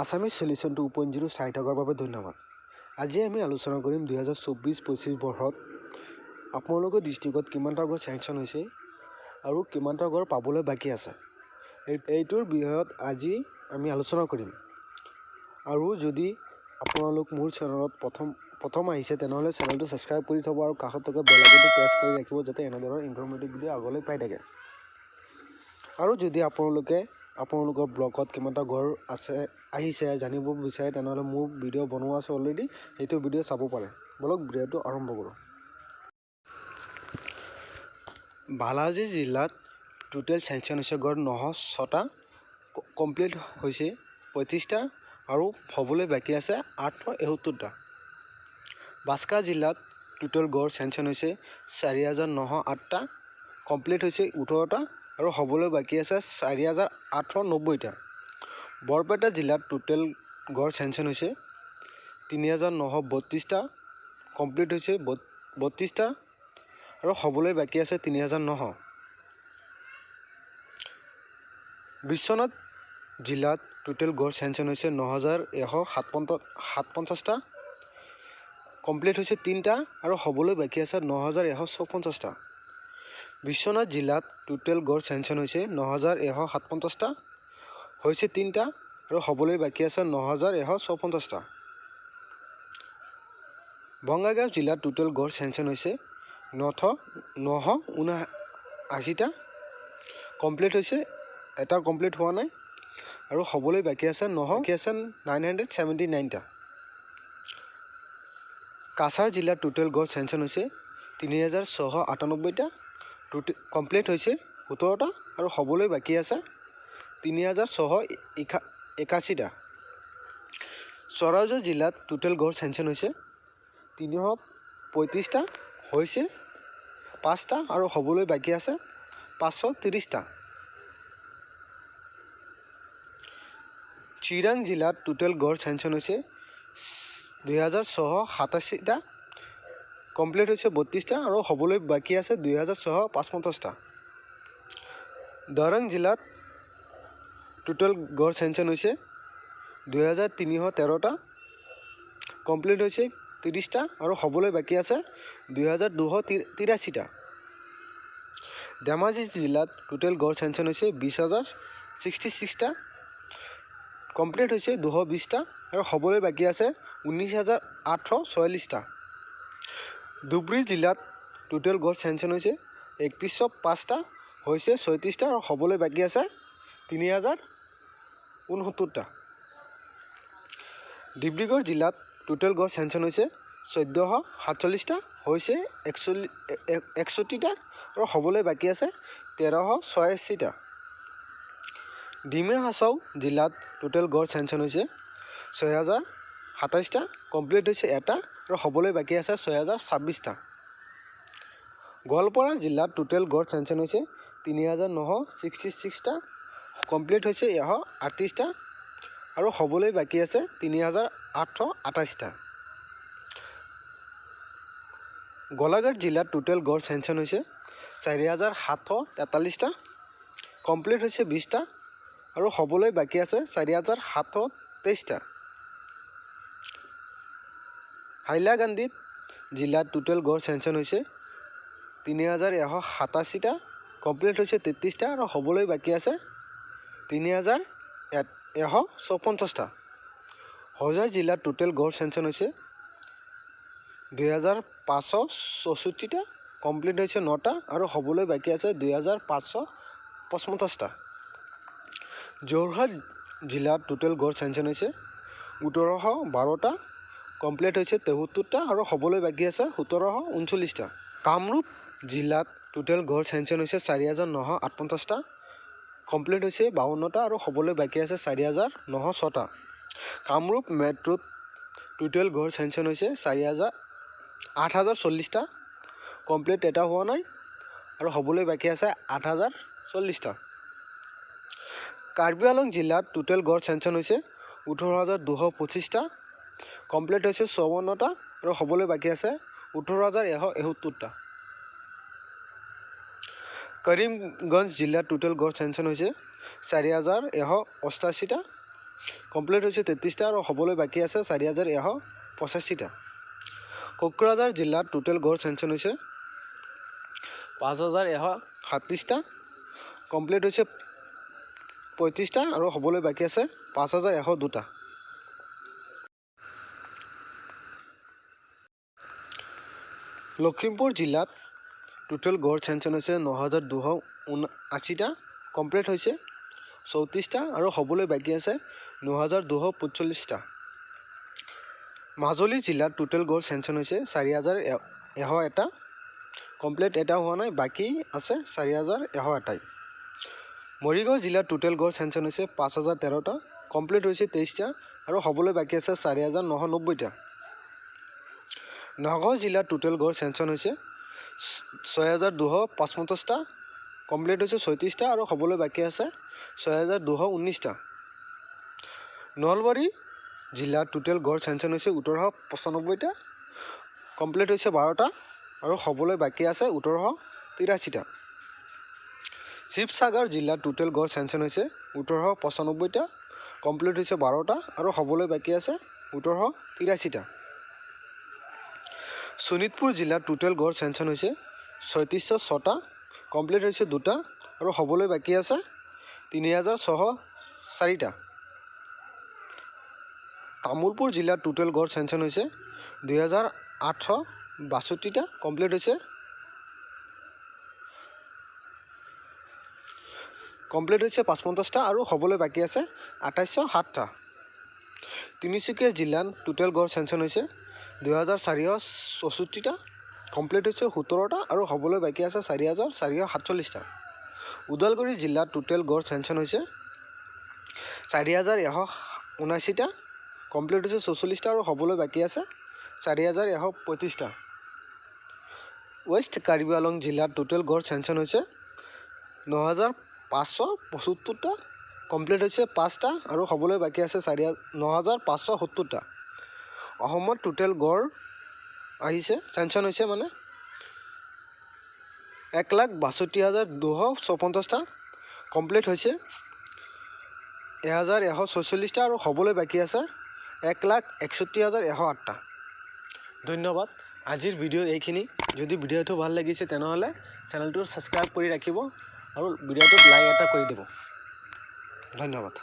Assamese solution 2.0 চাই থকাৰ বাবে ধন্যবাদ। আজি আমি আলোচনা কৰিম 2024-25 বৰ্ষত আপোনালোকৰ ডিষ্ট্ৰিক্টত কিমানটা ঘৰ চেংচন হৈছে আৰু কিমানটা ঘৰ পাবলৈ বাকী আছে। এইটোৰ বিষয়ত আজি আমি আলোচনা কৰিম। আৰু যদি আপোনালোক মোৰ চেনেলত প্ৰথম আহিছে তেনেহ'লে চেনেলটো ছাবস্ক্ৰাইব কৰি থ'ব আৰু কাষত থকা বেল আইকনটো প্ৰেছ কৰি ৰাখিব যাতে এনেধৰণৰ ইনফৰ্মেটিভ ভিডিঅ' আগলৈ পাই থাকে। আৰু যদি আপোনালোকৰ ব্লগত কিমানটা ঘৰ আহিছে জানিব বিচাৰে তেনেহ'লে মোৰ ভিডিঅ' বনোৱা আছে অলৰেডি, সেইটো ভিডিঅ' চাব পাৰে। বলক ভিডিঅ'টো আৰম্ভ কৰোঁ। বালাজী জিলাত টোটেল চেংচন হৈছে ঘৰ 906টা, কমপ্লিট হৈছে 35টা আৰু হ'বলৈ বাকী আছে 871টা। বাস্কা জিলাত টোটেল গড় চেংচন হৈছে 4,908টা, কমপ্লিট হৈছে 18টা আৰু হ'বলৈ বাকী আছে 4,890টা। বৰপেটা জিলাত টোটেল গড় চেংচন হৈছে 3,932টা, কমপ্লিট হৈছে 32টা আৰু হ'বলৈ বাকী আছে 3,900। বিশ্বনাথ জিলাত টোটেল গড় চেংচন হৈছে 9,157টা, কমপ্লিট হৈছে 3টা আৰু হ'বলৈ বাকী আছে 9,154টা। বিশ্বনাথ জিলাত টোটেল গড় চেংচন হৈছে 9,157টা, হৈছে 3টা আৰু হ'বলৈ বাকী আছে 9,154টা। বঙাইগাঁও জিলাত টোটেল গড় চেংচন হৈছে 979টা, কমপ্লিট হৈছে, এটা কমপ্লিট হোৱা নাই আৰু হ'বলৈ বাকী আছে 979টা। কাছাৰ জিলাত টোটেল গড় চেংচন হৈছে 3,698টা, কমপ্লিট হৈছে 17টা আৰু হ'বলৈ বাকী আছে 3,681টা। চৰাইদেউ জিলাত টোটেল গড় চেংচন হৈছে 335টা, হৈছে 5টা আৰু হ'বলৈ বাকী আছে 530টা। চিৰাং জিলাত টোটেল গড় চেংচন হৈছে 2,687টা, কমপ্লিট হৈছে 32টা আৰু হ'বলৈ বাকী আছে 2,655টা। দৰং জিলাত টোটেল গড় চেংচন হৈছে 2,313টা, কমপ্লিট হৈছে 30টা আৰু হ'বলৈ বাকী আছে 2,283টা। ধেমাজি জিলাত টোটেল গড় চেংচন হৈছে 20,066টা, কমপ্লিট হৈছে 220টা আৰু হ'বলৈ বাকী আছে 19,844টা। ধুবুৰী জিলাত টোটেল গড় চেংচন হৈছে 3105টা, হৈছে 36টা আৰু হ'বলৈ বাকী আছে 3,069টা। ডিব্ৰুগড় জিলাত টোটেল গড় চেংচন হৈছে 1,447টা, হৈছে 61টা আৰু হ'বলৈ বাকী আছে 1,386টা। ডিমা হাছাও জিলাত টোটেল গড় চেংচন হৈছে 6,027টা, কমপ্লিট হৈছে 1টা আৰু হ'বলৈ বাকী আছে 6,026টা। গোৱালপাৰা জিলাত টোটেল গড় চেংচন হৈছে 3,966টা, কমপ্লিট হৈছে 138টা আৰু হ'বলৈ বাকী আছে 3,828টা। গোলাঘাট জিলাত টোটেল গড় চেংচন হৈছে 4,743টা, কমপ্লিট হৈছে 20টা আৰু হ'বলৈ বাকী আছে 4,723টা। হাইলাকান্দি জিলাত টোটেল গড় চেংচন হৈছে 3,187টা, কমপ্লিট হৈছে 33টা আৰু হ'বলৈ বাকী আছে 3,154টা। হোজাই জিলাত টোটেল গড় চেংচন হৈছে 2,564টা, কমপ্লিট হৈছে 9টা আৰু হ'বলৈ বাকী আছে 2,555টা। যোৰহাট জিলাত টোটেল গড় চেংচন হৈছে 1,712টা, কমপ্লিট হৈছে 73টা আৰু হ'বলৈ বাকী আছে 1,739টা। কামৰূপ জিলাত টোটেল গড় চেংচন হৈছে 4,958টা, কমপ্লিট হৈছে 52টা আৰু হ'বলৈ বাকী আছে 4,906টা। কামৰূপ মেট্ৰ'ত টোটেল গড় চেংচন হৈছে 8,040টা, কমপ্লিট এটা হোৱা নাই আৰু হ'বলৈ বাকী আছে 8,040টা। কাৰ্বি আংলং জিলাত টোটেল গড় চেংচন হৈছে 18,225টা, কমপ্লিট হৈছে 54টা আৰু হ'বলৈ বাকী আছে 18,171টা। কৰিমগঞ্জ জিলাত টোটেল গড় চেংচন হৈছে 4,188টা, কমপ্লিট হৈছে 33টা আৰু হ'বলৈ বাকী আছে 4185টা। কোকৰাঝাৰ জিলাত টোটেল গড় চেংচন হৈছে 5137টা, কমপ্লিট হৈছে 35টা আৰু হ'বলৈ বাকী আছে 5102টা। লখিমপুৰ জিলাত টোটেল গড় চেংচন হৈছে 9279টা, কমপ্লিট হৈছে 34টা আৰু হ'বলৈ বাকী আছে 9245টা। মাজুলী জিলাত টোটেল গড় চেংচন হৈছে 4101টা, কমপ্লিট এটা হোৱা নাই, বাকী আছে 4101টাই। মৰিগাঁও জিলাত টোটেল গড় চেংচন হৈছে 5013টা, কমপ্লিট হৈছে 23টা আৰু হ'বলৈ বাকী আছে 4990টা। নগাঁও জিলাত টোটেল গড় চেংচন হৈছে 6255টা, কমপ্লিট হৈছে 36টা আৰু হ'বলৈ বাকী আছে 6219টা। নলবাৰী জিলাত টোটেল গড় চেংচন হৈছে 1895টা, কমপ্লিট হৈছে 12টা আৰু হ'বলৈ বাকী আছে 1883টা। শিৱসাগৰ জিলাত টোটেল গড় চেংচন হৈছে 1895টা, কমপ্লিট হৈছে 12টা আৰু হ'বলৈ বাকী আছে 1883টা। শোণিতপুৰ জিলাত টোটেল গড় চেংচন হৈছে 3606টা, কমপ্লিট হৈছে 2টা আৰু হ'বলৈ বাকী আছে 3604টা। তামোলপুৰ জিলাত টোটেল গড় চেংচন হৈছে 2862টা, কমপ্লিট হৈছে 55টা আৰু হ'বলৈ বাকী আছে 2807টা। তিনিচুকীয়া জিলাত টোটেল গড় চেংচন হৈছে 2464টা, কমপ্লিট হৈছে 17টা আৰু হ'বলৈ বাকী আছে 4447টা। ওদালগুৰি জিলাত টোটেল গড় চেংচন হৈছে 4179টা, কমপ্লিট হৈছে 44টা আৰু হ'বলৈ বাকী আছে 4135টা। ৱেষ্ট কাৰ্বি আংলং জিলাত টোটেল গড় চেংচন হৈছে 9575টা, কমপ্লিট হৈছে 5টা আৰু হ'বলৈ বাকী আছে 9570টা। অসমত টোটেল গড় আহিছে চেংচন হৈছে 1,62,254টা, কমপ্লিট হৈছে 1146টা আৰু হ'বলৈ বাকী আছে 1,61,108টা। ধন্যবাদ। আজিৰ ভিডিঅ' এইখিনি। যদি ভিডিঅ'টো ভাল লাগিছে তেনেহ'লে চেনেলটো ছাবস্ক্ৰাইব কৰি ৰাখিব আৰু ভিডিঅ'টোত লাইক এটা কৰি দিব। ধন্যবাদ।